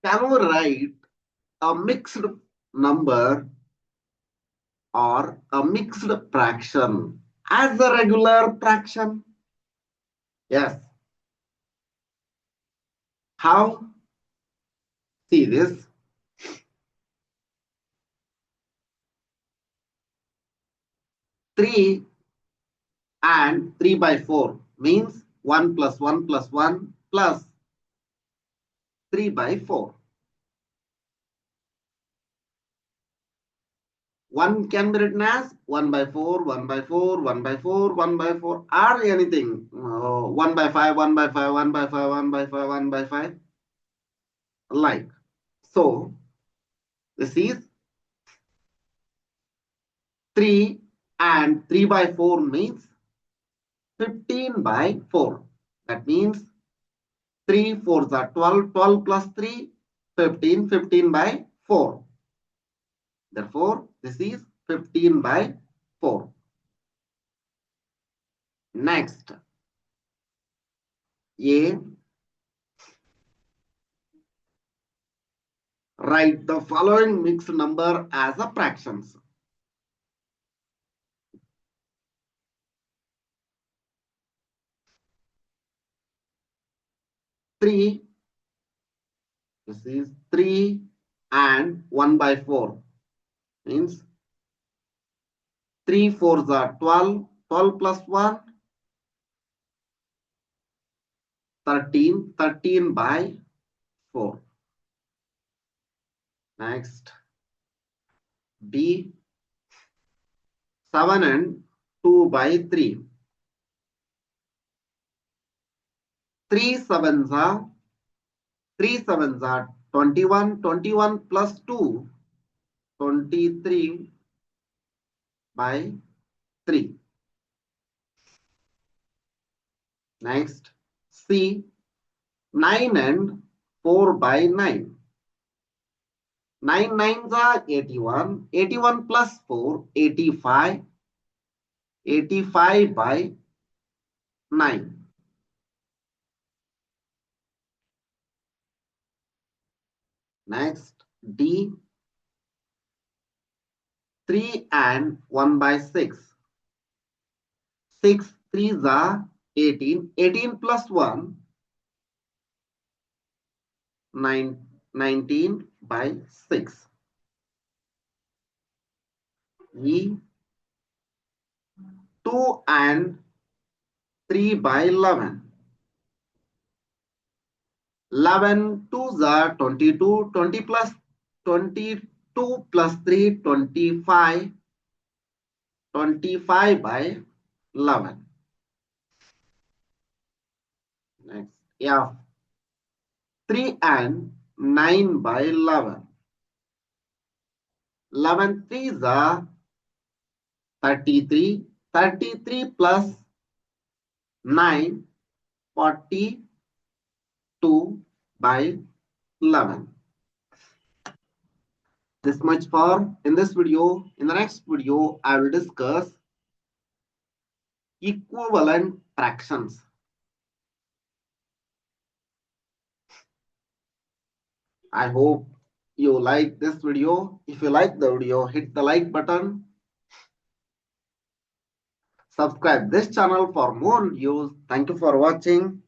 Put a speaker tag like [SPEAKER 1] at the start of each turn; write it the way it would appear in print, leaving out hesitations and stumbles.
[SPEAKER 1] Can we write a mixed number or a mixed fraction as a regular fraction? Yes. How? See this. 3 and 3 by 4 means 1 plus 1 plus 1 plus 3 by 4. 1 can be written as 1 by 4, 1 by 4, 1 by 4, 1 by 4, or anything. 1 by 5, 1 by 5, 1 by 5, 1 by 5, 1 by 5. Like. So, this is 3 and 3 by 4 means 15 by 4. That means 3 4s are 12, 12 plus 3, 15, 15 by 4. Therefore, this is 15 by 4. Next, A. Write the following mixed number as a fractions. 3. This is 3 and 1 by 4. Means 3 4s are 12, 12 plus 1, 13, 13 by 4. Next, B. 7 and 2 by 3. 3 sevens are 21, 21 plus 2, 23 by 3. Next, C. 9 and 4 by 9. 9 nines are 81, 81 plus 4, 85, 85 by 9. Next, D. 3 and 1 by 6. 6 3s are 18, 18 plus 1, 19 by 6. E. 2 and 3 by 11. 11 2s are 22, 20 plus 22 plus 3, 25, 25 by 11. Next, F. 3 and 9 by 11. 11 3s are 33, 33 plus 9, 42 by 11. This much for in this video. In the next video, I will discuss equivalent fractions. I hope you like this video. If you like the video, hit the like button. Subscribe this channel for more videos. Thank you for watching.